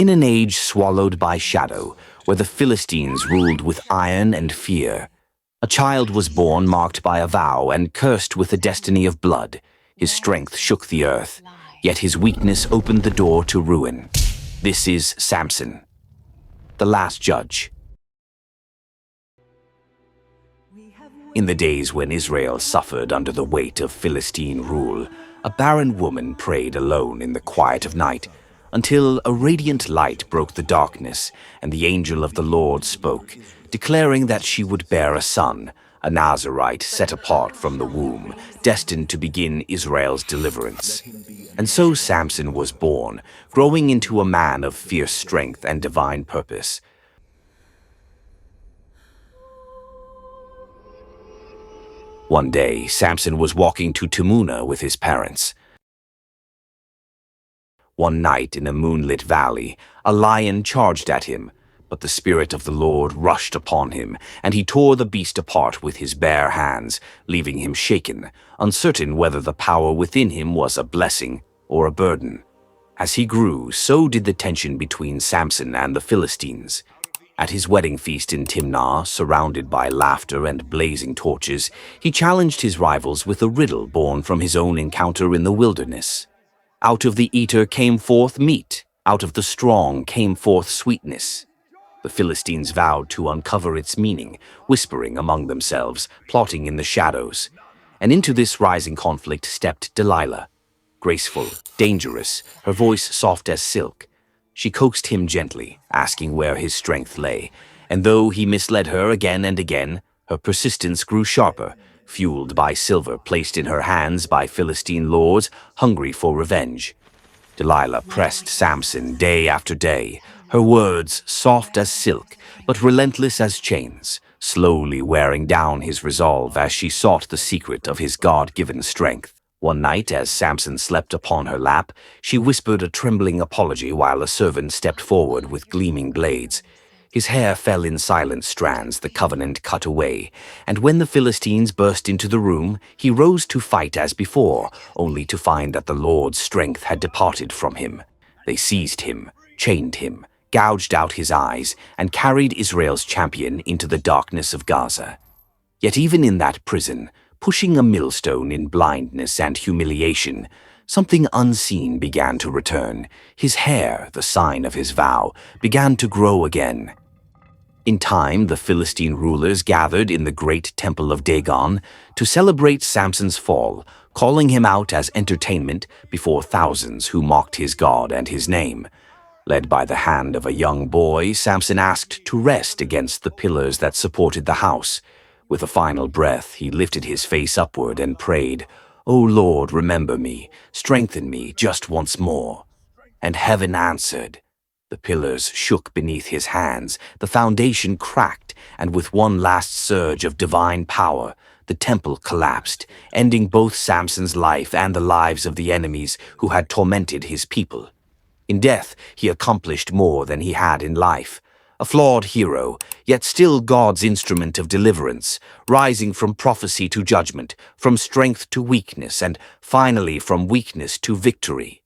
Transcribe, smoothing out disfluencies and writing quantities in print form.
In an age swallowed by shadow, where the Philistines ruled with iron and fear, a child was born marked by a vow and cursed with a destiny of blood. His strength shook the earth, yet his weakness opened the door to ruin. This is Samson, the last judge. In the days when Israel suffered under the weight of Philistine rule, a barren woman prayed alone in the quiet of night, until a radiant light broke the darkness, and the angel of the Lord spoke, declaring that she would bear a son, a Nazarite set apart from the womb, destined to begin Israel's deliverance. And so Samson was born, growing into a man of fierce strength and divine purpose. One day, Samson was walking to Timnah with his parents. One night in a moonlit valley, a lion charged at him, but the Spirit of the Lord rushed upon him, and he tore the beast apart with his bare hands, leaving him shaken, uncertain whether the power within him was a blessing or a burden. As he grew, so did the tension between Samson and the Philistines. At his wedding feast in Timnah, surrounded by laughter and blazing torches, he challenged his rivals with a riddle born from his own encounter in the wilderness. Out of the eater came forth meat, out of the strong came forth sweetness. The Philistines vowed to uncover its meaning, whispering among themselves, plotting in the shadows. And into this rising conflict stepped Delilah. Graceful, dangerous, her voice soft as silk. She coaxed him gently, asking where his strength lay, and though he misled her again and again, her persistence grew sharper, fueled by silver placed in her hands by Philistine lords hungry for revenge. Delilah pressed Samson day after day, her words soft as silk, but relentless as chains, slowly wearing down his resolve as she sought the secret of his God-given strength. One night, as Samson slept upon her lap, she whispered a trembling apology while a servant stepped forward with gleaming blades. His hair fell in silent strands, the covenant cut away, and when the Philistines burst into the room, he rose to fight as before, only to find that the Lord's strength had departed from him. They seized him, chained him, gouged out his eyes, and carried Israel's champion into the darkness of Gaza. Yet even in that prison, pushing a millstone in blindness and humiliation, something unseen began to return. His hair, the sign of his vow, began to grow again. In time, the Philistine rulers gathered in the great temple of Dagon to celebrate Samson's fall, calling him out as entertainment before thousands who mocked his God and his name. Led by the hand of a young boy, Samson asked to rest against the pillars that supported the house. With a final breath, he lifted his face upward and prayed, "O Lord, remember me, strengthen me just once more." And heaven answered. The pillars shook beneath his hands, the foundation cracked, and with one last surge of divine power, the temple collapsed, ending both Samson's life and the lives of the enemies who had tormented his people. In death, he accomplished more than he had in life. A flawed hero, yet still God's instrument of deliverance, rising from prophecy to judgment, from strength to weakness, and finally from weakness to victory.